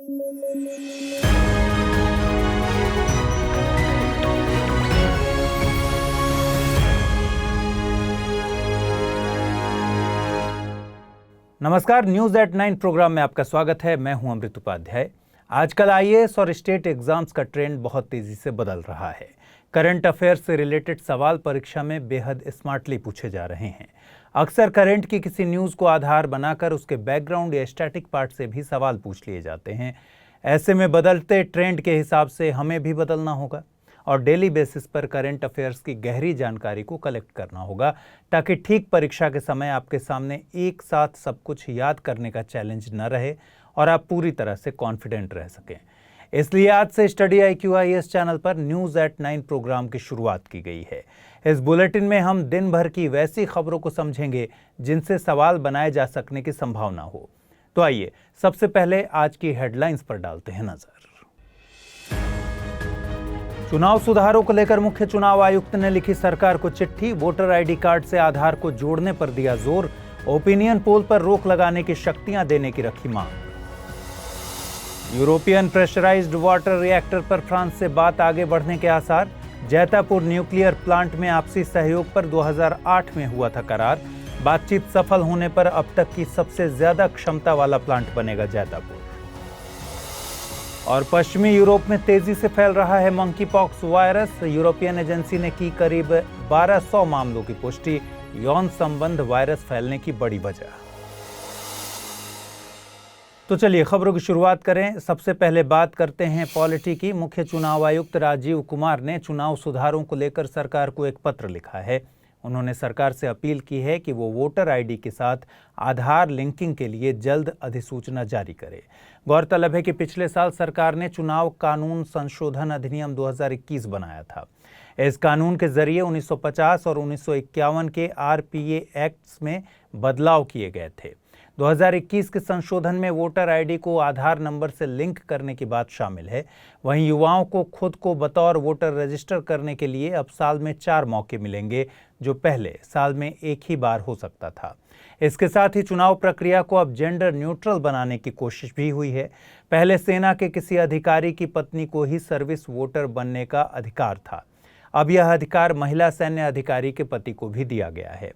नमस्कार, news at 9 programme में आपका स्वागत है। मैं हूं अमृत उपाध्याय। आजकल आईएएस और स्टेट एग्जाम्स का ट्रेंड बहुत तेजी से बदल रहा है। करंट अफेयर्स से रिलेटेड सवाल परीक्षा में बेहद स्मार्टली पूछे जा रहे हैं। अक्सर करंट की किसी न्यूज को आधार बनाकर उसके बैकग्राउंड या स्टैटिक पार्ट से भी सवाल पूछ लिए जाते हैं। ऐसे में बदलते ट्रेंड के हिसाब से हमें भी बदलना होगा और डेली बेसिस पर करंट अफेयर्स की गहरी जानकारी को कलेक्ट करना होगा, ताकि ठीक परीक्षा के समय आपके सामने एक साथ सब कुछ याद करने का चैलेंज न रहे और आप पूरी तरह से कॉन्फिडेंट रह सकें। इसलिए आज से स्टडी IQ IAS चैनल पर न्यूज एट 9 प्रोग्राम की शुरुआत की गई है। इस बुलेटिन में हम दिन भर की वैसी खबरों को समझेंगे जिनसे सवाल बनाए जा सकने की संभावना हो। तो आइए सबसे पहले आज की हेडलाइंस पर डालते हैं नजर। चुनाव सुधारों को लेकर मुख्य चुनाव आयुक्त ने लिखी सरकार को चिट्ठी। वोटर आईडी कार्ड से आधार को जोड़ने पर दिया जोर। ओपिनियन पोल पर रोक लगाने की शक्तियां देने की रखी मांग। यूरोपियन प्रेशराइज्ड वाटर रिएक्टर पर फ्रांस से बात आगे बढ़ने के आसार। जैतापुर न्यूक्लियर प्लांट में आपसी सहयोग पर 2008 में हुआ था करार। बातचीत सफल होने पर अब तक की सबसे ज्यादा क्षमता वाला प्लांट बनेगा जैतापुर। और पश्चिमी यूरोप में तेजी से फैल रहा है monkey pox virus. European agency ने की करीब 1200 मामलों की पुष्टि। यौन संबंध वायरस फैलने की बड़ी वजह। तो चलिए खबरों की शुरुआत करें। सबसे पहले बात करते हैं पॉलिटी की। मुख्य चुनाव आयुक्त राजीव कुमार ने चुनाव सुधारों को लेकर सरकार को एक पत्र लिखा है। उन्होंने सरकार से अपील की है कि वो वोटर आईडी के साथ आधार लिंकिंग के लिए जल्द अधिसूचना जारी करे। गौरतलब है कि पिछले साल सरकार ने चुनाव कानून संशोधन अधिनियम 2021 बनाया था। इस कानून के जरिए 1950 और 1951 के RPA एक्ट्स में बदलाव किए गए थे। 2021 के संशोधन में वोटर आईडी को आधार नंबर से लिंक करने की बात शामिल है। वहीं युवाओं को खुद को बतौर वोटर रजिस्टर करने के लिए अब साल में 4 मौके मिलेंगे, जो पहले साल में एक ही बार हो सकता था। इसके साथ ही चुनाव प्रक्रिया को अब जेंडर न्यूट्रल बनाने की कोशिश भी हुई है। पहले सेना के किसी अधिकारी की पत्नी को ही सर्विस वोटर बनने का अधिकार था। अब यह अधिकार महिला सैन्य अधिकारी के पति को भी दिया गया है।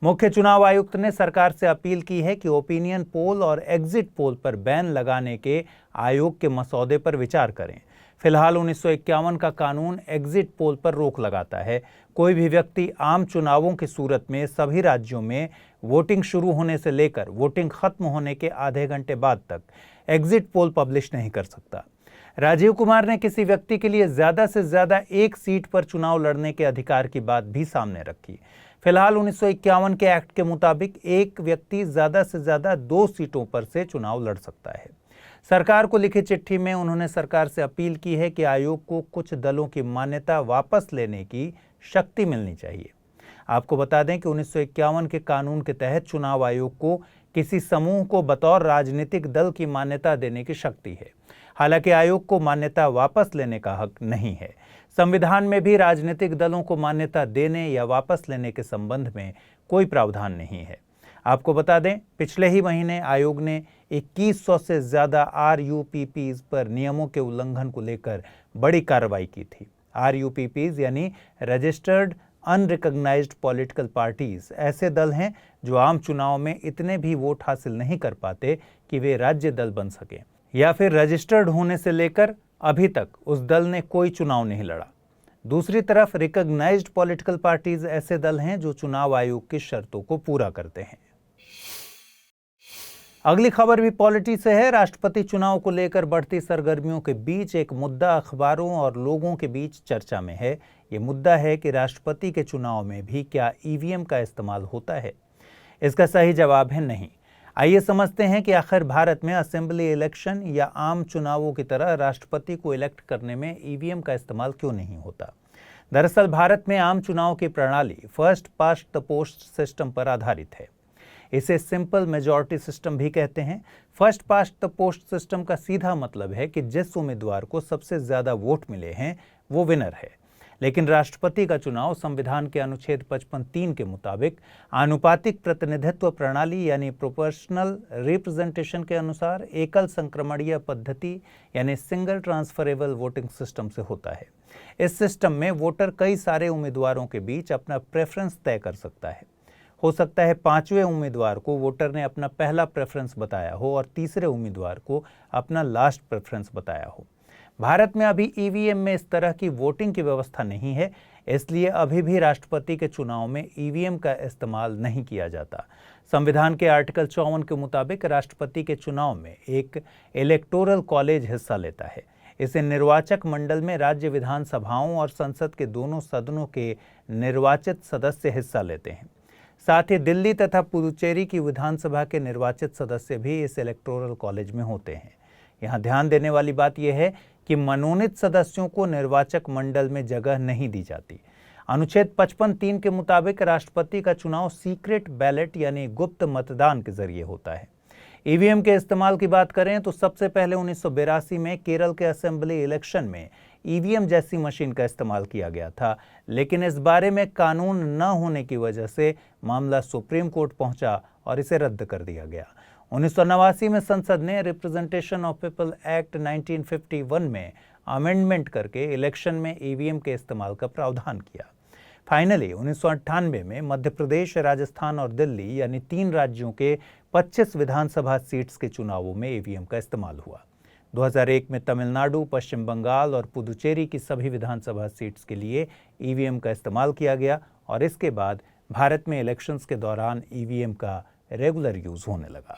मुख्य चुनाव आयुक्त ने सरकार से अपील की है कि ओपिनियन पोल और एग्जिट पोल पर बैन लगाने के आयोग के मसौदे पर विचार करें। फिलहाल 1951 का कानून एग्जिट पोल पर रोक लगाता है। कोई भी व्यक्ति आम चुनावों की सूरत में सभी राज्यों में वोटिंग शुरू होने से लेकर वोटिंग खत्म होने के आधे घंटे बाद तक एग्जिट पोल पब्लिश नहीं कर सकता। राजीव कुमार ने किसी व्यक्ति के लिए ज्यादा से ज्यादा एक सीट पर चुनाव लड़ने के अधिकार की बात भी सामने रखी। फिलहाल 1951 के एक्ट के मुताबिक एक व्यक्ति ज्यादा से ज्यादा 2 सीटों पर से चुनाव लड़ सकता है। सरकार को लिखी चिट्ठी में उन्होंने सरकार से अपील की है कि आयोग को कुछ दलों की मान्यता वापस लेने की शक्ति मिलनी चाहिए। आपको बता दें कि 1951 के कानून के तहत चुनाव आयोग को किसी समूह को बतौर राजनीतिक दल की मान्यता देने की शक्ति है। हालांकि आयोग को मान्यता वापस लेने का हक नहीं है। संविधान में भी राजनीतिक दलों को मान्यता देने या वापस लेने के संबंध में कोई प्रावधान नहीं है। आपको बता दें, पिछले ही महीने आयोग ने 2100 से ज्यादा RUPPs पर नियमों के उल्लंघन को लेकर बड़ी कार्रवाई की थी। RUPPs यानी रजिस्टर्ड अनरिकॉग्नाइज्ड पॉलिटिकल पार्टीज ऐसे दल हैं जो आम चुनाव में इतने भी वोट हासिल नहीं कर पाते कि वे राज्य दल बन सके, या फिर रजिस्टर्ड होने से लेकर अभी तक उस दल ने कोई चुनाव नहीं लड़ा। दूसरी तरफ रिकॉग्नाइज्ड पॉलिटिकल पार्टीज ऐसे दल हैं जो चुनाव आयोग की शर्तों को पूरा करते हैं। अगली खबर भी पॉलिटी से है। राष्ट्रपति चुनाव को लेकर बढ़ती सरगर्मियों के बीच एक मुद्दा अखबारों और लोगों के बीच चर्चा में है। ये मुद्दा है कि राष्ट्रपति के चुनाव में भी क्या EVM का इस्तेमाल होता है। इसका सही जवाब है नहीं। आइए समझते हैं कि आखिर भारत में असेंबली इलेक्शन या आम चुनावों की तरह राष्ट्रपति को इलेक्ट करने में EVM का इस्तेमाल क्यों नहीं होता। दरअसल भारत में आम चुनाव की प्रणाली first past the post system पर आधारित है। इसे सिंपल मेजॉरिटी सिस्टम भी कहते हैं। First past the post system का सीधा मतलब है कि जिस उम्मीदवार को सबसे ज्यादा वोट मिले हैं वो विनर है। लेकिन राष्ट्रपति का चुनाव संविधान के अनुच्छेद 55(3) के मुताबिक आनुपातिक प्रतिनिधित्व प्रणाली यानी प्रोपोर्शनल रिप्रेजेंटेशन के अनुसार एकल संक्रमणीय पद्धति यानी सिंगल ट्रांसफरेबल वोटिंग सिस्टम से होता है। इस सिस्टम में वोटर कई सारे उम्मीदवारों के बीच अपना प्रेफरेंस तय कर सकता है। हो सकता है 5वें उम्मीदवार को वोटर ने अपना पहला प्रेफरेंस बताया हो और तीसरे उम्मीदवार को अपना लास्ट प्रेफरेंस बताया हो। भारत में अभी ईवीएम में इस तरह की वोटिंग की व्यवस्था नहीं है, इसलिए अभी भी राष्ट्रपति के चुनाव में ईवीएम का इस्तेमाल नहीं किया जाता। संविधान के आर्टिकल 54 के मुताबिक राष्ट्रपति के चुनाव में एक इलेक्टोरल कॉलेज हिस्सा लेता है। इसे निर्वाचक मंडल में राज्य विधानसभाओं और संसद के दोनों सदनों के निर्वाचित सदस्य हिस्सा लेते हैं। साथ ही दिल्ली तथा पुदुचेरी की विधानसभा के निर्वाचित सदस्य भी इस इलेक्टोरल कॉलेज में होते हैं। यहाँ ध्यान देने वाली बात यह है कि मनोनीत सदस्यों को निर्वाचक मंडल में जगह नहीं दी जाती। अनुच्छेद 55(3) के मुताबिक राष्ट्रपति का चुनाव सीक्रेट बैलेट यानी गुप्त मतदान के जरिए होता है। ईवीएम के इस्तेमाल की बात करें तो सबसे पहले 1982 में केरल के असेंबली इलेक्शन में ईवीएम जैसी मशीन का इस्तेमाल किया गया था, लेकिन इस बारे में कानून न होने की वजह से मामला सुप्रीम कोर्ट पहुंचा और इसे रद्द कर दिया गया। 1989 में संसद ने रिप्रेजेंटेशन ऑफ पीपल एक्ट 1951 में अमेंडमेंट करके इलेक्शन में ईवीएम के इस्तेमाल का प्रावधान किया। फाइनली 1998 में मध्य प्रदेश, राजस्थान और दिल्ली यानी 3 राज्यों के 25 विधानसभा सीट्स के चुनावों में ईवीएम का इस्तेमाल हुआ। 2001 में तमिलनाडु, पश्चिम बंगाल और पुदुचेरी की सभी विधानसभा सीट्स के लिए ईवीएम का इस्तेमाल किया गया और इसके बाद भारत में इलेक्शंस के दौरान ईवीएम का रेगुलर यूज होने लगा।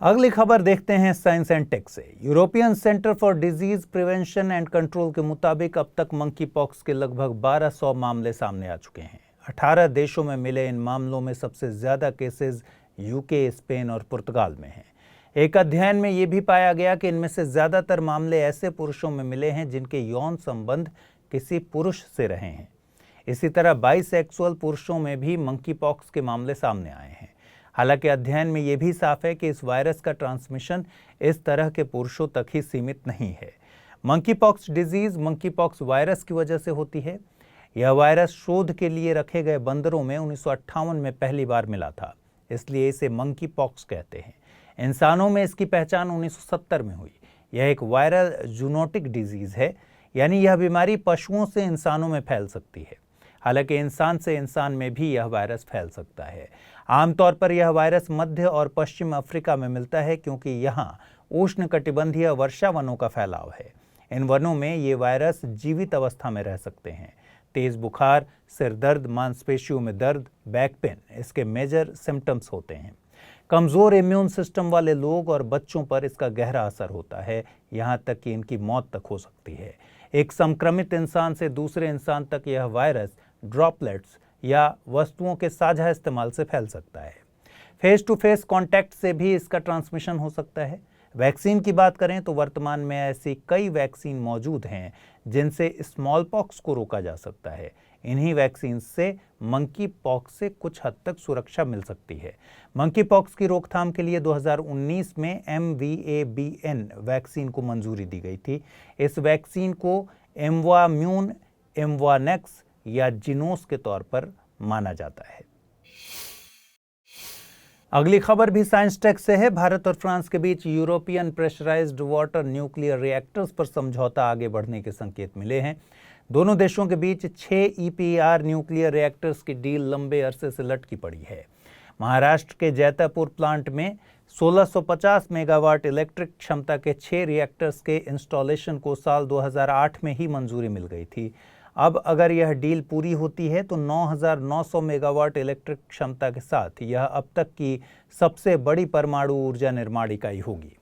अगली खबर देखते हैं साइंस एंड टेक से। European centre for disease prevention and control के मुताबिक अब तक मंकी पॉक्स के लगभग 1200 मामले सामने आ चुके हैं। 18 देशों में मिले इन मामलों में सबसे ज्यादा केसेस यूके, स्पेन और पुर्तगाल में हैं। एक अध्ययन में यह भी पाया गया कि इनमें से ज्यादातर मामले ऐसे पुरुषों में मिले हैं जिनके यौन संबंध किसी पुरुष से रहे हैं। इसी तरह बाइसेक्सुअल पुरुषों में भी मंकी पॉक्स के मामले सामने आए हैं। हालांकि अध्ययन में यह भी साफ है कि इस वायरस का ट्रांसमिशन इस तरह के पुरुषों तक ही सीमित नहीं है। Monkey pox disease monkey pox virus की वजह से होती है। यह वायरस शोध के लिए रखे गए बंदरों में 1958 में पहली बार मिला था, इसलिए इसे मंकी पॉक्स कहते हैं। इंसानों में इसकी पहचान 1970 में हुई। यह एक वायरल जूनोटिक डिजीज है, यानी यह बीमारी पशुओं से इंसानों में फैल सकती है। हालांकि इंसान से इंसान में भी यह वायरस फैल सकता है। आमतौर पर यह वायरस मध्य और पश्चिम अफ्रीका में मिलता है, क्योंकि यहाँ उष्णकटिबंधीय वर्षा वनों का फैलाव है। इन वनों में ये वायरस जीवित अवस्था में रह सकते हैं। तेज बुखार, सिर दर्द, मांसपेशियों में दर्द, बैक पेन इसके मेजर सिम्टम्स होते हैं। कमजोर इम्यून सिस्टम वाले लोग और बच्चों पर इसका गहरा असर होता है, यहाँ तक कि इनकी मौत तक हो सकती है। एक संक्रमित इंसान से दूसरे इंसान तक यह वायरस ड्रॉपलेट्स या वस्तुओं के साझा इस्तेमाल से फैल सकता है। फेस टू फेस कॉन्टैक्ट से भी इसका ट्रांसमिशन हो सकता है। वैक्सीन की बात करें तो वर्तमान में ऐसी कई वैक्सीन मौजूद हैं जिनसे स्मॉल पॉक्स को रोका जा सकता है। इन्हीं वैक्सीन से मंकी पॉक्स से कुछ हद तक सुरक्षा मिल सकती है। मंकी पॉक्स की रोकथाम के लिए 2019 में MVABN वैक्सीन को मंजूरी दी गई थी। इस वैक्सीन को एम्वाम्यून, एम्वानेक्स या जिनोस के तौर पर माना जाता है। अगली खबर भी साइंस टेक से है। भारत और फ्रांस के बीच European pressurised water nuclear reactors पर समझौता आगे बढ़ने के संकेत मिले हैं। दोनों देशों के बीच 6 EPR न्यूक्लियर रिएक्टर्स की डील लंबे अरसे से लटकी पड़ी है। महाराष्ट्र के जैतापुर प्लांट में 1650 मेगावाट इलेक्ट्रिक क्षमता के 6 रिएक्टर्स के इंस्टॉलेशन को साल 2008 में ही मंजूरी मिल गई थी। अब अगर यह डील पूरी होती है तो 9,900 मेगावाट इलेक्ट्रिक क्षमता के साथ यह अब तक की सबसे बड़ी परमाणु ऊर्जा निर्माण इकाई होगी।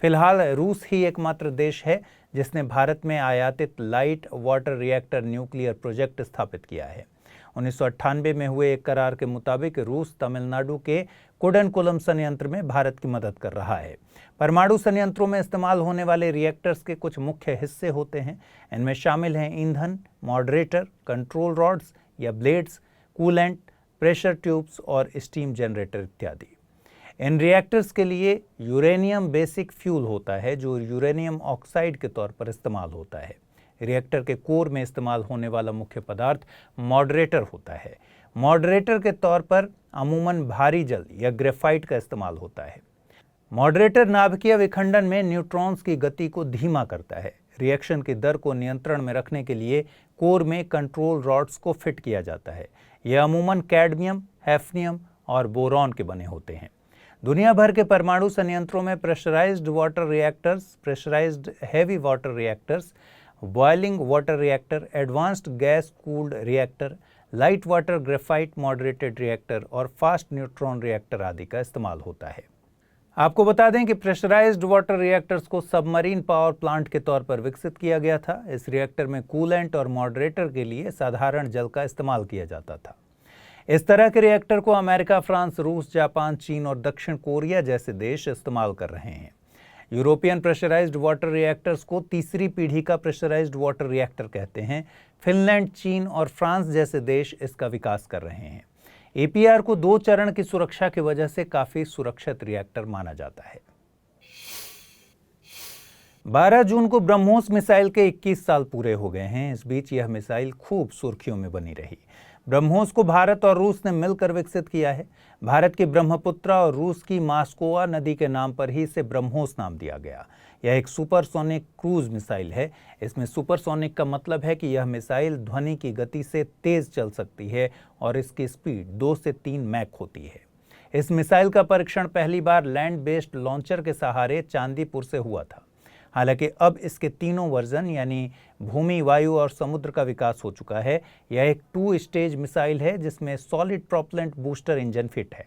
फिलहाल रूस ही एकमात्र देश है जिसने भारत में आयातित light water reactor nuclear project स्थापित किया है। 1998 में हुए एक करार के मुताबिक रूस तमिलनाडु के कुडनकुलम संयंत्र में भारत की मदद कर रहा है। परमाणु संयंत्रों में इस्तेमाल होने वाले रिएक्टर्स के कुछ मुख्य हिस्से होते हैं। इनमें शामिल हैं ईंधन, मॉडरेटर, कंट्रोल रॉड्स या ब्लेड्स, कूलेंट, प्रेशर ट्यूब्स और स्टीम जनरेटर इत्यादि। इन रिएक्टर्स के लिए यूरेनियम बेसिक फ्यूल होता है जो यूरेनियम ऑक्साइड के तौर पर इस्तेमाल होता है। रिएक्टर के कोर में इस्तेमाल होने वाला मुख्य पदार्थ मॉडरेटर होता है। मॉडरेटर के तौर पर अमूमन भारी जल या ग्रेफाइट का इस्तेमाल होता है। मॉडरेटर नाभिकीय विखंडन में न्यूट्रॉन्स की गति को धीमा करता है। रिएक्शन की दर को नियंत्रण में रखने के लिए कोर में कंट्रोल रॉड्स को फिट किया जाता है। यह अमूमन कैडमियम, हैफ्नियम और बोरॉन के बने होते हैं। दुनिया भर के परमाणु संयंत्रों में pressurised water reactors, pressurised heavy water reactors, boiling water reactor, advanced gas cooled reactor, light water graphite moderated reactor और फास्ट न्यूट्रॉन रिएक्टर आदि का इस्तेमाल होता है। आपको बता दें कि प्रेशराइज्ड वाटर रिएक्टर्स को सबमरीन पावर प्लांट के तौर पर विकसित किया गया था। इस रिएक्टर में कूलेंट और मॉडरेटर के लिए साधारण जल का इस्तेमाल किया जाता था। इस तरह के रिएक्टर को अमेरिका, फ्रांस, रूस, जापान, चीन और दक्षिण कोरिया जैसे देश इस्तेमाल कर रहे हैं। यूरोपियन प्रेशराइज्ड वाटर रिएक्टर्स को तीसरी पीढ़ी का प्रेशराइज्ड वाटर रिएक्टर कहते हैं। फिनलैंड, चीन और फ्रांस जैसे देश इसका विकास कर रहे हैं। एपीआर को 2 चरण की सुरक्षा की वजह से काफी सुरक्षित रिएक्टर माना जाता है। 12 जून को ब्रह्मोस मिसाइल के 21 साल पूरे हो गए हैं। इस बीच यह मिसाइल खूब सुर्खियों में बनी रही। ब्रह्मोस को भारत और रूस ने मिलकर विकसित किया है। भारत की ब्रह्मपुत्रा और रूस की मास्कोवा नदी के नाम पर ही इसे ब्रह्मोस नाम दिया गया। यह एक सुपरसोनिक क्रूज मिसाइल है। इसमें सुपरसोनिक का मतलब है कि यह मिसाइल ध्वनि की गति से तेज चल सकती है और इसकी स्पीड 2 से 3 मैक होती है। इस मिसाइल का परीक्षण पहली बार लैंड बेस्ड लॉन्चर के सहारे चांदीपुर से हुआ था। हालांकि अब इसके तीनों वर्जन यानी भूमि, वायु और समुद्र का विकास हो चुका है। यह एक 2 स्टेज मिसाइल है जिसमें solid propellant booster engine fit है।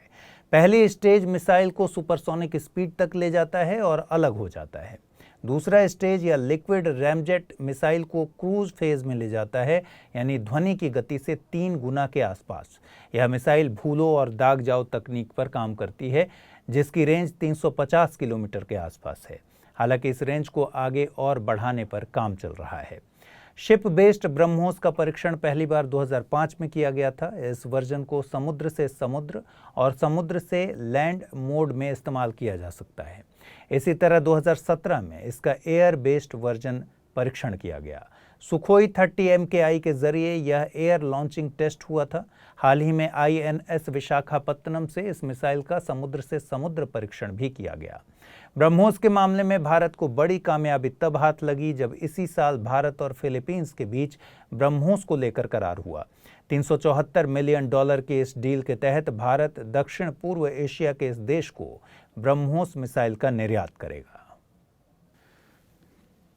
पहली स्टेज मिसाइल को सुपरसोनिक स्पीड तक ले जाता है और अलग हो जाता है। दूसरा स्टेज या लिक्विड रैमजेट मिसाइल को क्रूज फेज में ले जाता है, यानी ध्वनि की गति से 3 गुना के आसपास। यह मिसाइल भूलो और दाग जाओ तकनीक पर काम करती है, जिसकी रेंज 350 किलोमीटर के आसपास है। हालांकि इस रेंज को आगे और बढ़ाने पर काम चल रहा है। शिप बेस्ड ब्रह्मोस का परीक्षण पहली बार 2005 में किया गया था। इस वर्जन को समुद्र से समुद्र और समुद्र से लैंड मोड में इस्तेमाल किया जा सकता है। इसी तरह 2017 में इसका एयर बेस्ड वर्जन परीक्षण किया गया। सुखोई 30 MKI के जरिए यह एयर लॉन्चिंग टेस्ट हुआ था। हाल ही में INS विशाखापत्तनम से इस मिसाइल का समुद्र से समुद्र परीक्षण भी किया गया। ब्रह्मोस के मामले में भारत को बड़ी कामयाबी तब हाथ लगी जब इसी साल भारत और फिलीपींस के बीच ब्रह्मोस को लेकर करार हुआ। $374 मिलियन के इस डील के तहत भारत दक्षिण पूर्व एशिया के इस देश को ब्रह्मोस मिसाइल का निर्यात करेगा।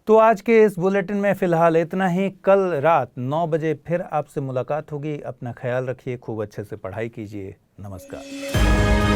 तो आज के इस बुलेटिन में फिलहाल इतना ही। कल रात 9 बजे फिर आपसे मुलाकात होगी। अपना ख्याल रखिए, खूब अच्छे से पढ़ाई कीजिए। नमस्कार।